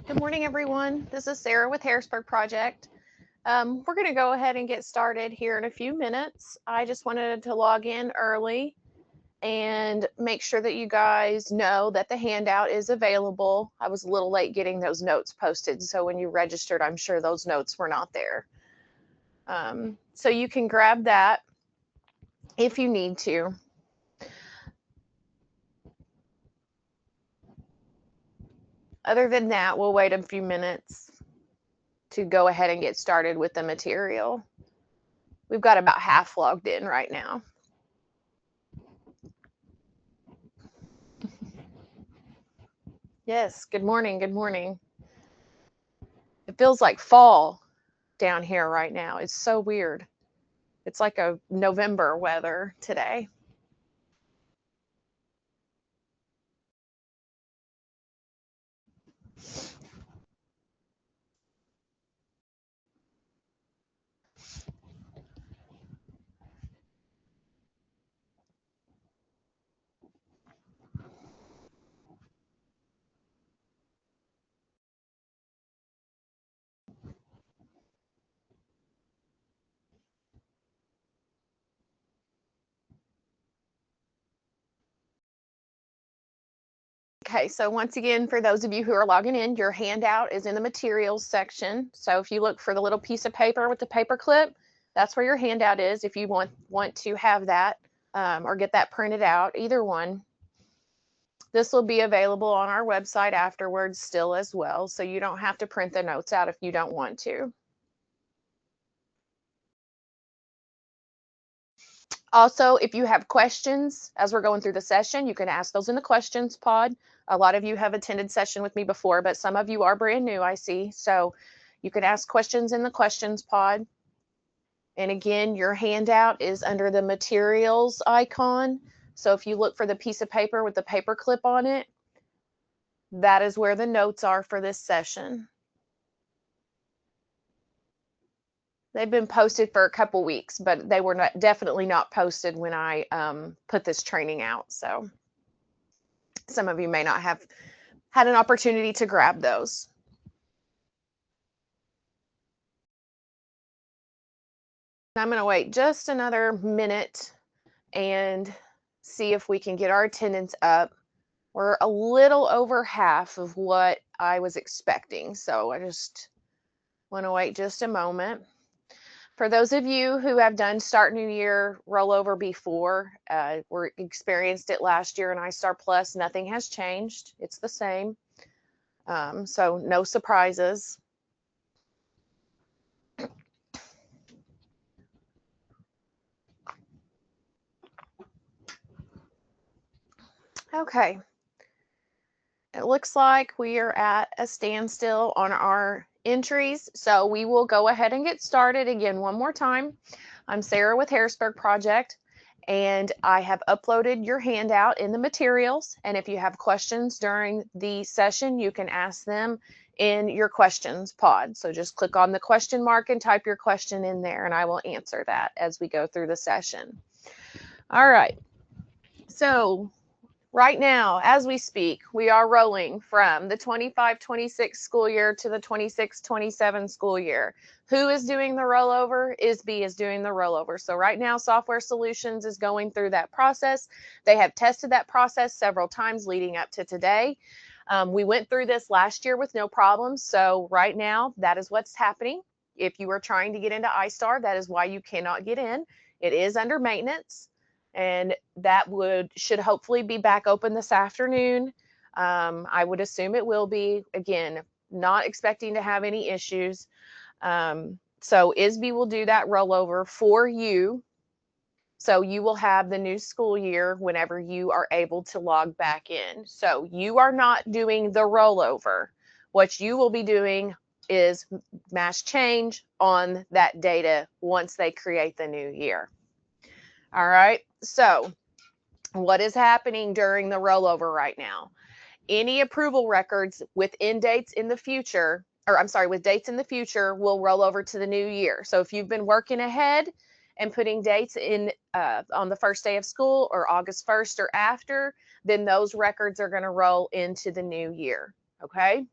Good morning, everyone. This is Sarah with Harrisburg Project. We're going to go ahead and get started here in a few minutes. I just wanted to log in early and make sure that you guys know that the handout is available. I was a little late getting those notes posted, so when you registered, I'm sure those notes were not there. So you can grab that if you need to. Other than that, we'll wait a few minutes to go ahead and get started with the material. We've got about half logged in right now. Yes, good morning, good morning. It feels like fall down here right now. It's so weird. It's like a November weather today. Okay, so once again, for those of you who are logging in, your handout is in the materials section. So if you look for the little piece of paper with the paper clip, that's where your handout is if you want to have that or get that printed out, either one. This will be available on our website afterwards still as well, so you don't have to print the notes out if you don't want to. Also, if you have questions as we're going through the session, you can ask those in the questions pod. A lot of you have attended session with me before, but some of you are brand new, I see. So you can ask questions in the questions pod. And again, your handout is under the materials icon. So if you look for the piece of paper with the paper clip on it, that is where the notes are for this session. They've been posted for a couple weeks, but they were definitely not posted when I put this training out. So some of you may not have had an opportunity to grab those. I'm going to wait just another minute and see if we can get our attendance up. We're a little over half of what I was expecting, so I just want to wait just a moment. For those of you who have done Start New Year rollover before, we experienced it last year in iStar Plus, nothing has changed. It's the same. So no surprises. Okay. It looks like we are at a standstill on our entries, so we will go ahead and get started again one more time. I'm Sarah with Harrisburg Project, and I have uploaded your handout in the materials, and if you have questions during the session, you can ask them in your questions pod. So just click on the question mark and type your question in there, and I will answer that as we go through the session. All right. So right now, as we speak, we are rolling from the 25-26 school year to the 26-27 school year. Who is doing the rollover? ISBE is doing the rollover. So right now, Software Solutions is going through that process. They have tested that process several times leading up to today. We went through this last year with no problems. So right now, that is what's happening. If you are trying to get into iStar, that is why you cannot get in. It is under maintenance, and that should hopefully be back open this afternoon. I would assume it will be. Again, not expecting to have any issues. So ISBE will do that rollover for you. So you will have the new school year whenever you are able to log back in. So you are not doing the rollover. What you will be doing is mass change on that data once they create the new year. All right, so what is happening during the rollover right now? Any approval records with end dates in the future, or I'm sorry, with dates in the future will roll over to the new year. So if you've been working ahead and putting dates in on the first day of school or August 1st or after, then those records are going to roll into the new year, okay?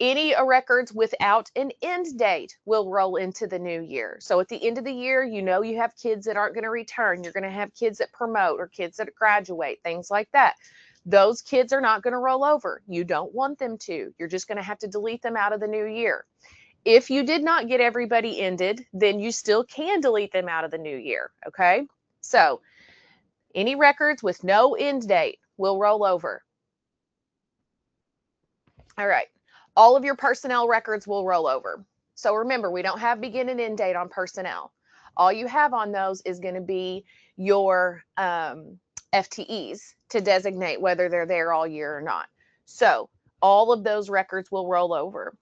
Any records without an end date will roll into the new year. So at the end of the year, you know you have kids that aren't going to return. You're going to have kids that promote or kids that graduate, things like that. Those kids are not going to roll over. You don't want them to. You're just going to have to delete them out of the new year. If you did not get everybody ended, then you still can delete them out of the new year, okay? So any records with no end date will roll over. All right. All of your personnel records will roll over. So remember, we don't have begin and end date on personnel. All you have on those is going to be your FTEs to designate whether they're there all year or not. So all of those records will roll over.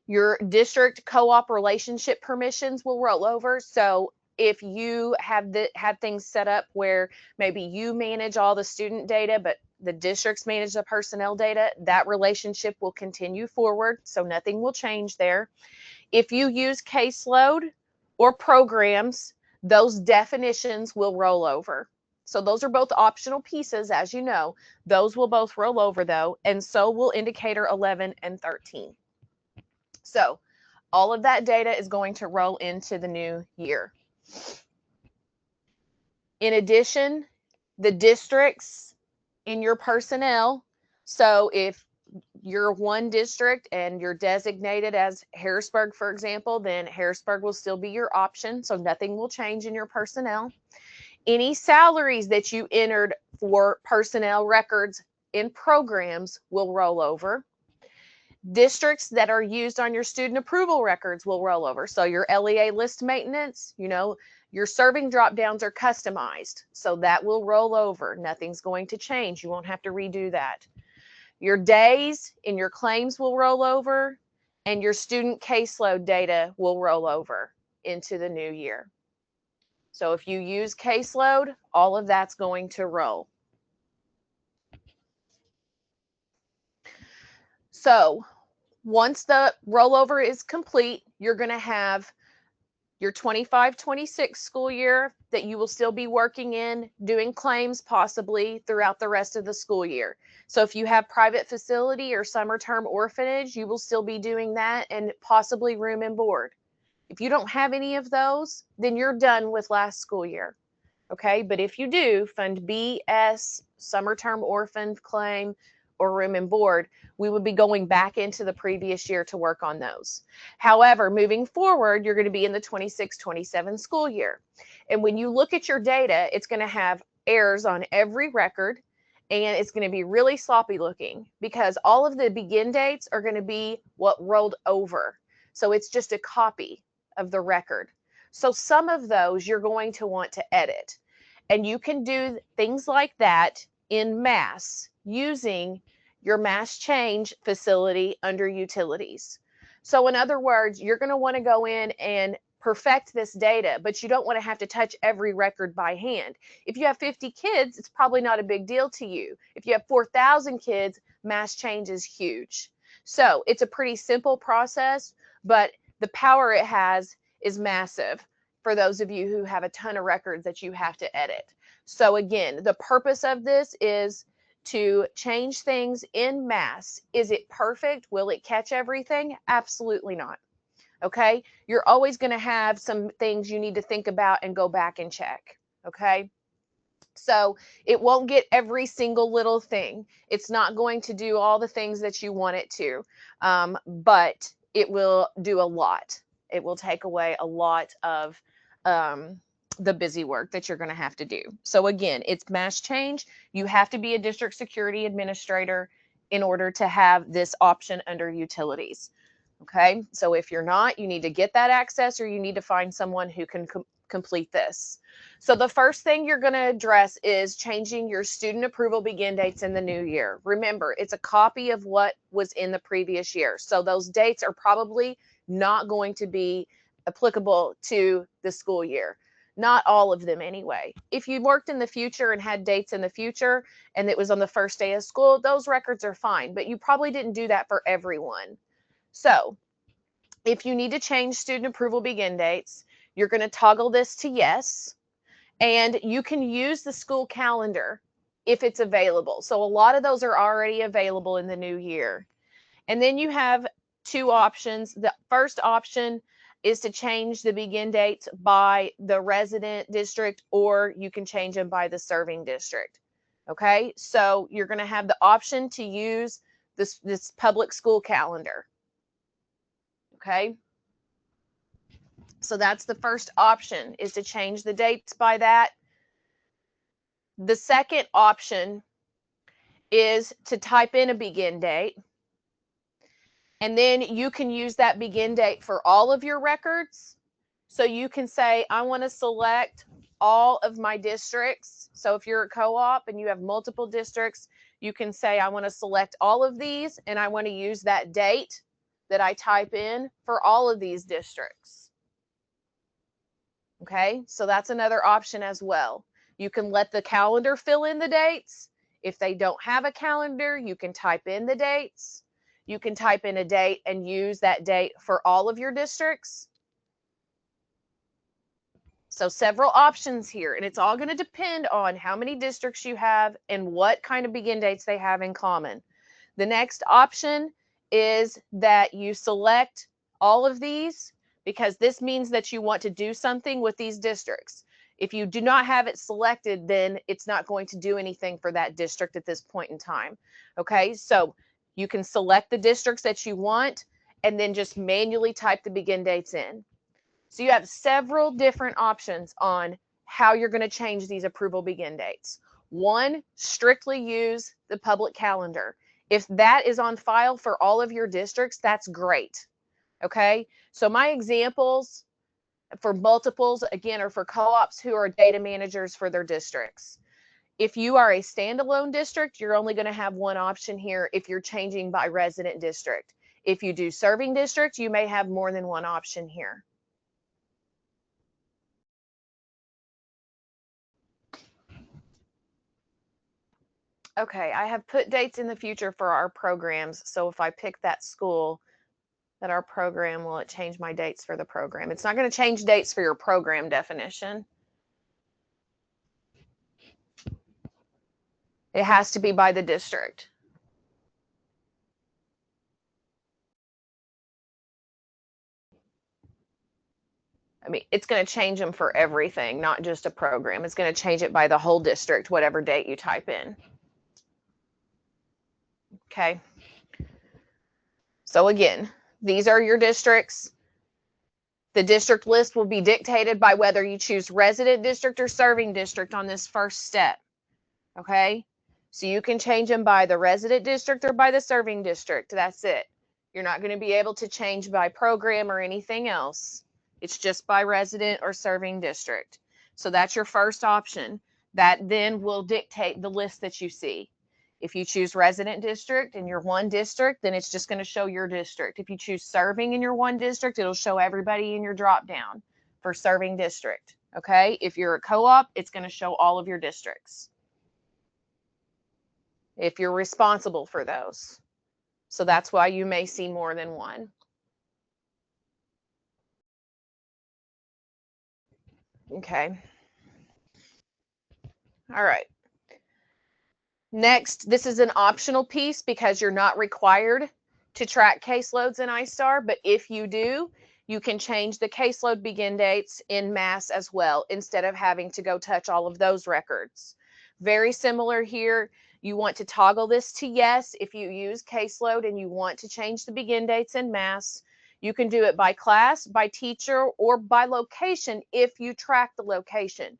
Your district co-op relationship permissions will roll over. So if you have had things set up where maybe you manage all the student data, but the districts manage the personnel data, that relationship will continue forward. So nothing will change there. If you use caseload or programs, those definitions will roll over. So those are both optional pieces, as you know. Those will both roll over though, and so will indicator 11 and 13. So all of that data is going to roll into the new year. In addition, the districts in your personnel, so if you're one district and you're designated as Harrisburg, for example, then Harrisburg will still be your option, so nothing will change in your personnel. Any salaries that you entered for personnel records in programs will roll over. Districts that are used on your student approval records will roll over. So your LEA list maintenance, you know, your serving drop downs are customized. So that will roll over. Nothing's going to change. You won't have to redo that. Your days in your claims will roll over, and your student caseload data will roll over into the new year. So if you use caseload, all of that's going to roll. So once the rollover is complete, you're going to have your 25-26 school year that you will still be working in, doing claims possibly throughout the rest of the school year. So if you have private facility or summer term orphanage, you will still be doing that and possibly room and board. If you don't have any of those, then you're done with last school year. Okay, but if you do Fund B, S, summer term orphan claim, or room and board, we would be going back into the previous year to work on those. However, moving forward, you're going to be in the 26-27 school year. And when you look at your data, it's going to have errors on every record, and it's going to be really sloppy looking because all of the begin dates are going to be what rolled over. So it's just a copy of the record. So some of those you're going to want to edit. And you can do things like that in mass using your mass change facility under utilities. So in other words, you're going to want to go in and perfect this data, but you don't want to have to touch every record by hand. If you have 50 kids, it's probably not a big deal to you. If you have 4,000 kids, mass change is huge. So it's a pretty simple process, but the power it has is massive for those of you who have a ton of records that you have to edit. So again, the purpose of this is to change things in mass. Is it perfect? Will it catch everything? Absolutely not. Okay? You're always going to have some things you need to think about and go back and check. Okay? So it won't get every single little thing. It's not going to do all the things that you want it to, but it will do a lot. It will take away a lot of the busy work that you're going to have to do. So again, it's mass change. You have to be a district security administrator in order to have this option under utilities. Okay, so if you're not, you need to get that access or you need to find someone who can complete this. So the first thing you're going to address is changing your student approval begin dates in the new year. Remember, it's a copy of what was in the previous year. So those dates are probably not going to be applicable to the school year. Not all of them anyway. If you worked in the future and had dates in the future and it was on the first day of school, those records are fine, but you probably didn't do that for everyone. So if you need to change student approval begin dates, you're going to toggle this to yes, and you can use the school calendar if it's available. So a lot of those are already available in the new year. And then you have two options. The first option is to change the begin dates by the resident district, or you can change them by the serving district. Okay, so you're going to have the option to use this public school calendar. Okay, so that's the first option, is to change the dates by that. The second option is to type in a begin date, and then you can use that begin date for all of your records. So you can say, I want to select all of my districts. So if you're a co-op and you have multiple districts, you can say, I want to select all of these, and I want to use that date that I type in for all of these districts. Okay, so that's another option as well. You can let the calendar fill in the dates. If they don't have a calendar, you can type in the dates. You can type in a date and use that date for all of your districts. So several options here, and it's all going to depend on how many districts you have and what kind of begin dates they have in common. The next option is that you select all of these, because this means that you want to do something with these districts. If you do not have it selected, then it's not going to do anything for that district at this point in time. Okay, so you can select the districts that you want and then just manually type the begin dates in. So you have several different options on how you're going to change these approval begin dates. One, strictly use the public calendar. If that is on file for all of your districts, that's great. Okay, so my examples for multiples, again, are for co-ops who are data managers for their districts. If you are a standalone district, you're only going to have one option here if you're changing by resident district. If you do serving district, you may have more than one option here. Okay, I have put dates in the future for our programs. So if I pick that school, that our program, will it change my dates for the program? It's not going to change dates for your program definition. It has to be by the district. I mean, it's going to change them for everything, not just a program. It's going to change it by the whole district, whatever date you type in. Okay. So again, these are your districts. The district list will be dictated by whether you choose resident district or serving district on this first step. Okay. So you can change them by the resident district or by the serving district. That's it. You're not going to be able to change by program or anything else. It's just by resident or serving district. So that's your first option. That then will dictate the list that you see. If you choose resident district in your one district, then it's just going to show your district. If you choose serving in your one district, it'll show everybody in your drop down for serving district. Okay. If you're a co-op, it's going to show all of your districts, if you're responsible for those. So that's why you may see more than one. Okay. All right. Next, this is an optional piece because you're not required to track caseloads in iStar, but if you do, you can change the caseload begin dates in mass as well, instead of having to go touch all of those records. Very similar here. You want to toggle this to yes if you use caseload and you want to change the begin dates in mass. You can do it by class, by teacher, or by location if you track the location.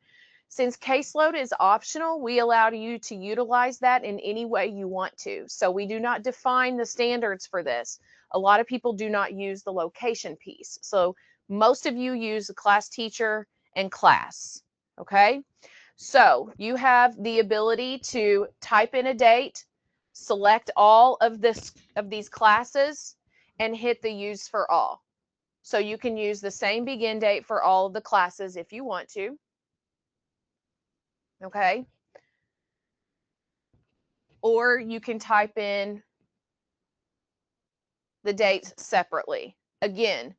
Since caseload is optional, we allow you to utilize that in any way you want to. So we do not define the standards for this. A lot of people do not use the location piece. So most of you use the class teacher and class. Okay. So you have the ability to type in a date, select all of these classes, and hit the use for all. So you can use the same begin date for all of the classes if you want to. Okay. Or you can type in the dates separately. Again,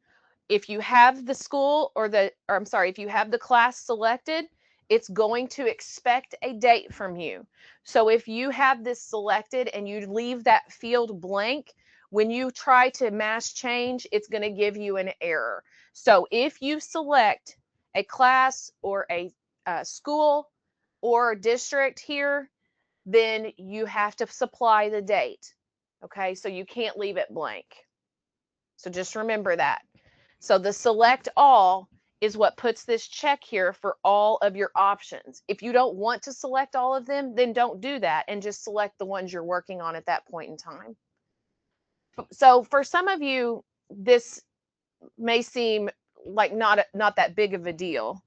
if you have the school if you have the class selected, it's going to expect a date from you. So if you have this selected and you leave that field blank, when you try to mass change, it's going to give you an error. So if you select a class or a school or a district here, then you have to supply the date. Okay, so you can't leave it blank. So just remember that. So the select all is what puts this check here for all of your options. If you don't want to select all of them, then don't do that and just select the ones you're working on at that point in time. So for some of you, this may seem like not that big of a deal.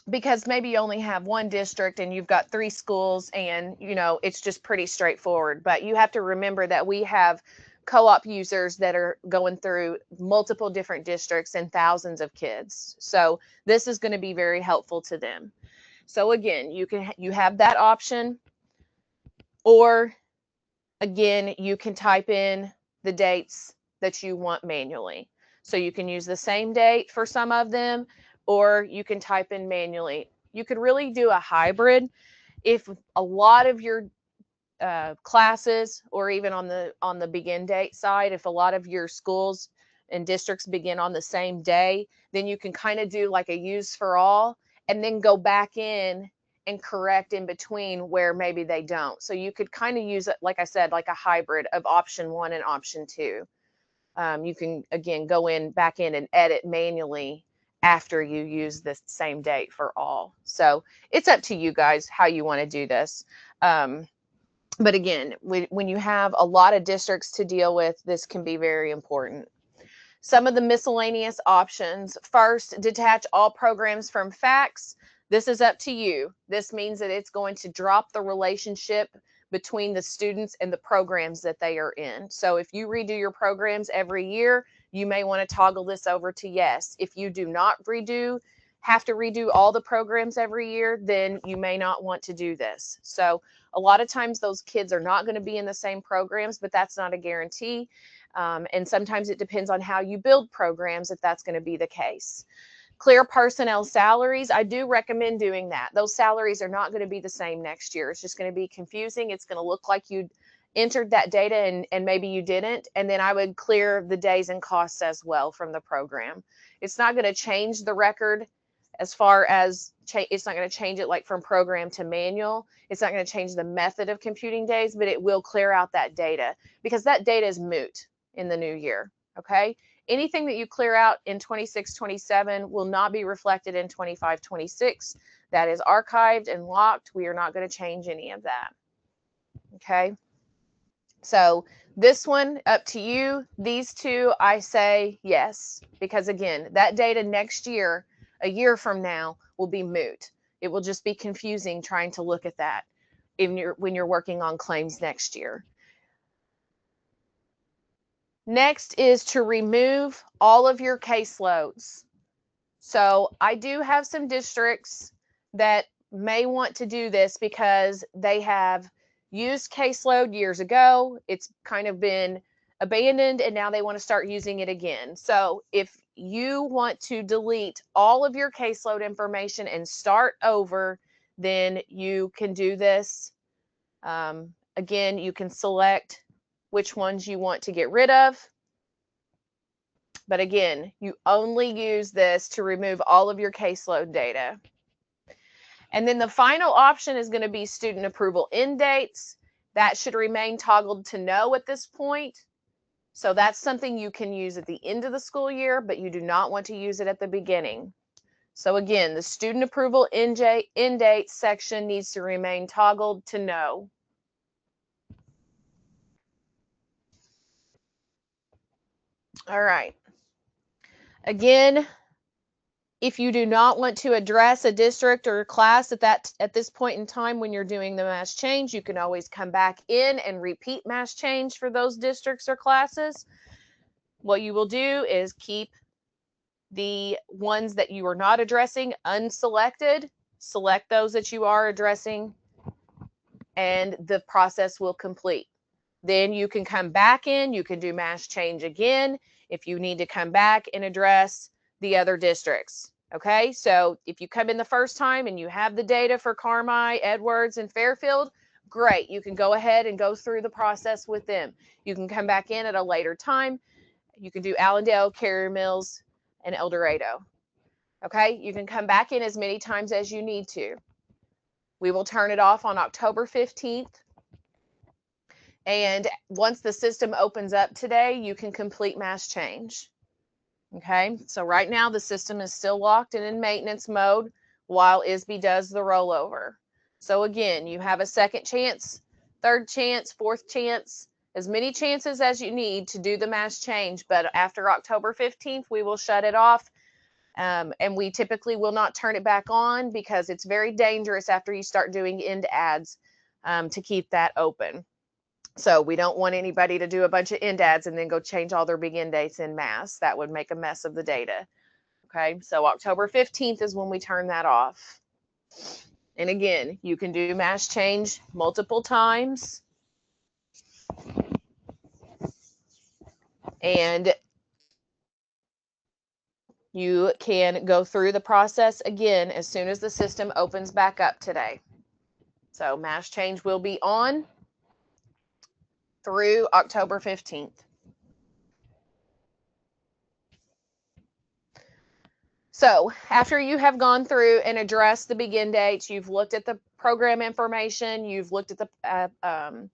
Because maybe you only have one district and you've got 3 schools and it's just pretty straightforward. But you have to remember that we have co-op users that are going through multiple different districts and thousands of kids. So this is going to be very helpful to them. So again, you have that option, or again, you can type in the dates that you want manually. So you can use the same date for some of them, or you can type in manually. You could really do a hybrid if a lot of your classes, or even on the begin date side, if a lot of your schools and districts begin on the same day, then you can kind of do like a use for all and then go back in and correct in between where maybe they don't. So you could kind of use it, like I said, like a hybrid of option 1 and option 2. You can, again, go back in and edit manually after you use the same date for all. So it's up to you guys how you want to do this. But again, when you have a lot of districts to deal with, this can be very important. Some of the miscellaneous options. First, detach all programs from facts. This is up to you. This means that it's going to drop the relationship between the students and the programs that they are in. So if you redo your programs every year, you may want to toggle this over to yes. If you do not have to redo all the programs every year, then you may not want to do this. So a lot of times those kids are not going to be in the same programs, but that's not a guarantee. And sometimes it depends on how you build programs if that's going to be the case. Clear personnel salaries. I do recommend doing that. Those salaries are not going to be the same next year. It's just going to be confusing. It's going to look like you entered that data and maybe you didn't. And then I would clear the days and costs as well from the program. It's not going to change the record as far as it's not going to change it like from program to manual. It's not going to change the method of computing days, but it will clear out that data because that data is moot in the new year. Okay. Anything that you clear out in 26-27 will not be reflected in 25-26. That is archived and locked. We are not going to change any of that. Okay. So this one, up to you. These two, I say yes, because again, that data next year, a year from now, will be moot. It will just be confusing trying to look at that when you're working on claims next year. Next is to remove all of your caseloads. So I do have some districts that may want to do this because they have used caseload years ago. It's kind of been abandoned and now they want to start using it again. So if you want to delete all of your caseload information and start over, then you can do this. Again, you can select which ones you want to get rid of. But again, you only use this to remove all of your caseload data. And then the final option is going to be student approval end dates. That should remain toggled to no at this point. So that's something you can use at the end of the school year, but you do not want to use it at the beginning. So again, the student approval end date section needs to remain toggled to no. All right. Again, if you do not want to address a district or a class at this point in time when you're doing the mass change, you can always come back in and repeat mass change for those districts or classes. What you will do is keep the ones that you are not addressing unselected, select those that you are addressing, and the process will complete. Then you can come back in, you can do mass change again if you need to come back and address the other districts. Okay, so if you come in the first time and you have the data for Carmi, Edwards, and Fairfield, great. You can go ahead and go through the process with them. You can come back in at a later time. You can do Allendale, Carrier Mills, and El Dorado. Okay, you can come back in as many times as you need to. We will turn it off on October 15th. And once the system opens up today, you can complete mass change. Okay, so right now the system is still locked and in maintenance mode while ISBE does the rollover. So again, you have a second chance, third chance, fourth chance, as many chances as you need to do the mass change. But after October 15th, we will shut it off. And we typically will not turn it back on because it's very dangerous after you start doing end ads to keep that open. So we don't want anybody to do a bunch of end ads and then go change all their begin dates en masse. That would make a mess of the data. Okay, so October 15th is when we turn that off. And again, you can do mass change multiple times. And you can go through the process again as soon as the system opens back up today. So mass change will be on through October 15th. So after you have gone through and addressed the begin dates, you've looked at the program information, you've looked at the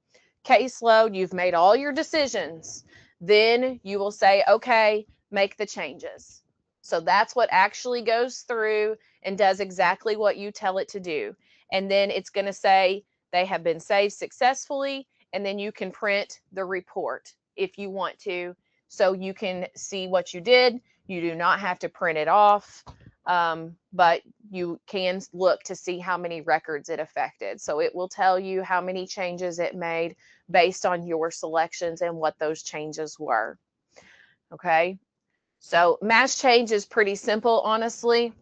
caseload, you've made all your decisions, then you will say, okay, make the changes. So that's what actually goes through and does exactly what you tell it to do. And then it's going to say they have been saved successfully, and then you can print the report if you want to, so you can see what you did. You do not have to print it off, but you can look to see how many records it affected. So it will tell you how many changes it made based on your selections and what those changes were. Okay, so mass change is pretty simple, honestly.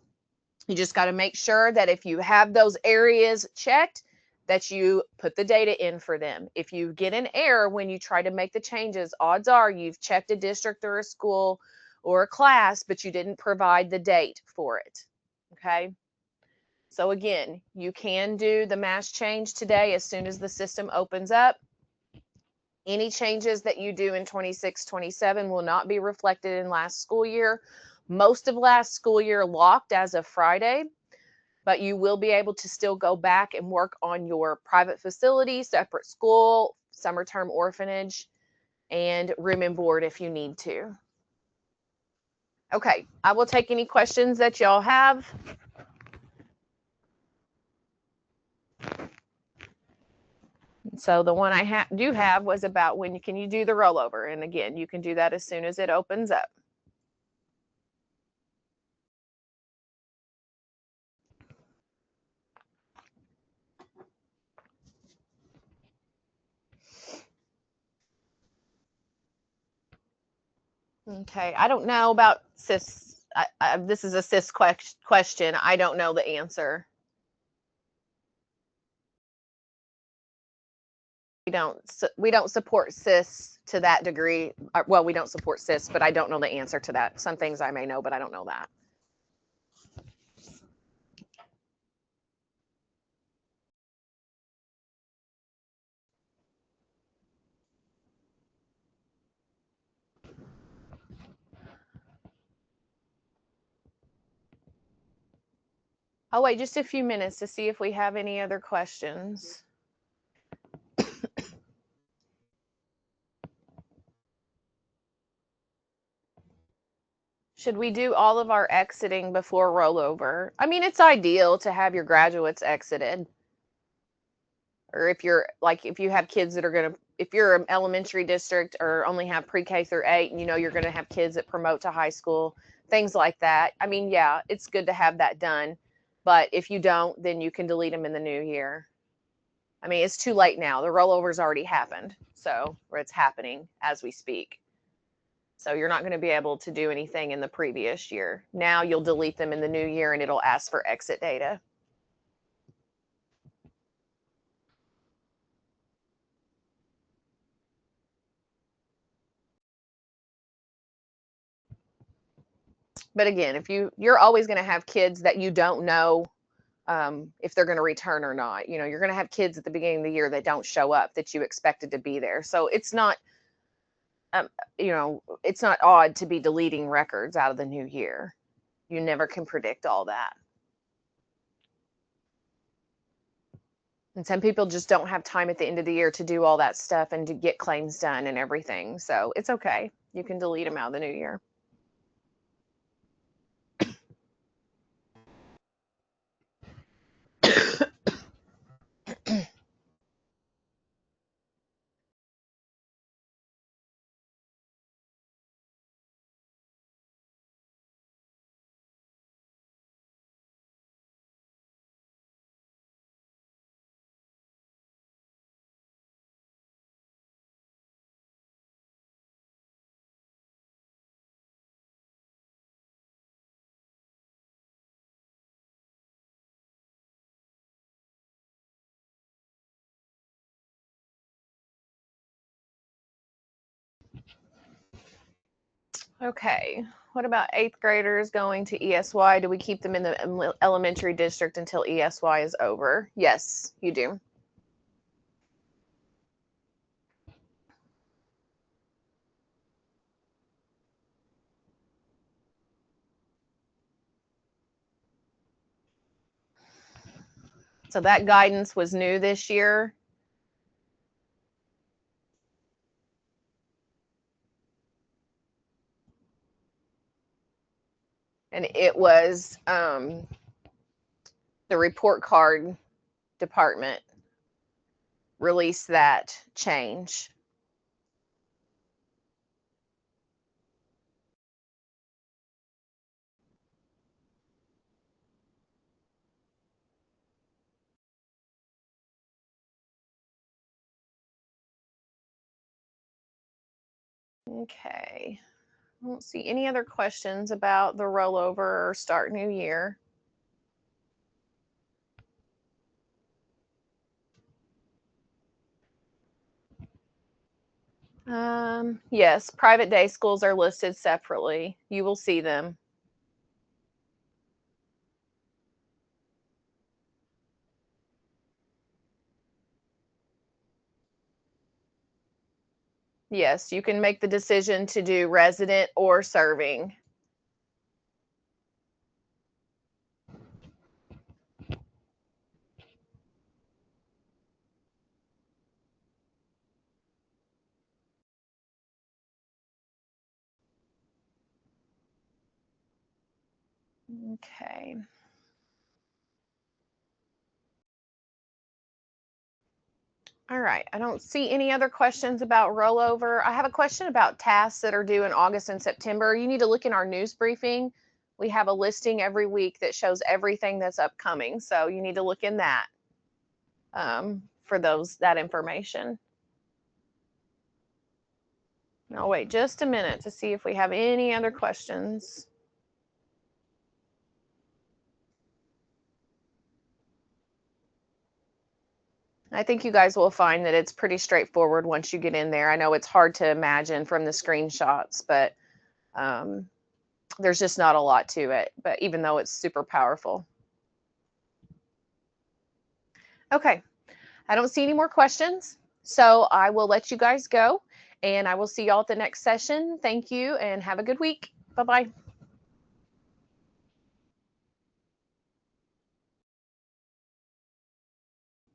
You just got to make sure that if you have those areas checked, that you put the data in for them. If you get an error when you try to make the changes, odds are you've checked a district or a school or a class, but you didn't provide the date for it. Okay. So again, you can do the mass change today as soon as the system opens up. Any changes that you do in 26-27 will not be reflected in last school year. Most of last school year locked as of Friday, but you will be able to still go back and work on your private facility, separate school, summer term orphanage, and room and board if you need to. Okay, I will take any questions that y'all have. So the one I do have was about when can you do the rollover? And again, you can do that as soon as it opens up. Okay, I don't know about CIS. This is a CIS question. I don't know the answer. We don't support CIS to that degree. Well, we don't support CIS, but I don't know the answer to that. Some things I may know, but I don't know that. I'll wait just a few minutes to see if we have any other questions. Should we do all of our exiting before rollover? I mean, it's ideal to have your graduates exited. Or if you have kids that are going to, if you're an elementary district or only have pre-K through 8, and you know you're going to have kids that promote to high school, things like that. I mean, yeah, it's good to have that done. But if you don't, then you can delete them in the new year. I mean, it's too late now. The rollover's already happened. So, or it's happening as we speak. So you're not going to be able to do anything in the previous year. Now you'll delete them in the new year and it'll ask for exit data. But again, if you're always going to have kids that you don't know if they're going to return or not. You know, you're going to have kids at the beginning of the year that don't show up that you expected to be there. So it's not, you know, it's not odd to be deleting records out of the new year. You never can predict all that. And some people just don't have time at the end of the year to do all that stuff and to get claims done and everything. So it's okay. You can delete them out of the new year. Okay. What about 8th graders going to ESY? Do we keep them in the elementary district until ESY is over? Yes, you do. So that guidance was new this year. And it was the report card department released that change. Okay. I don't see any other questions about the rollover or start new year. Yes, private day schools are listed separately. You will see them. Yes, you can make the decision to do resident or serving. Okay. All right. I don't see any other questions about rollover. I have a question about tasks that are due in August and September. You need to look in our news briefing. We have a listing every week that shows everything that's upcoming. So you need to look in that for that information. I'll wait just a minute to see if we have any other questions. I think you guys will find that it's pretty straightforward once you get in there. I know it's hard to imagine from the screenshots, but there's just not a lot to it, but even though it's super powerful. Okay, I don't see any more questions, so I will let you guys go, and I will see y'all at the next session. Thank you, and have a good week. Bye-bye.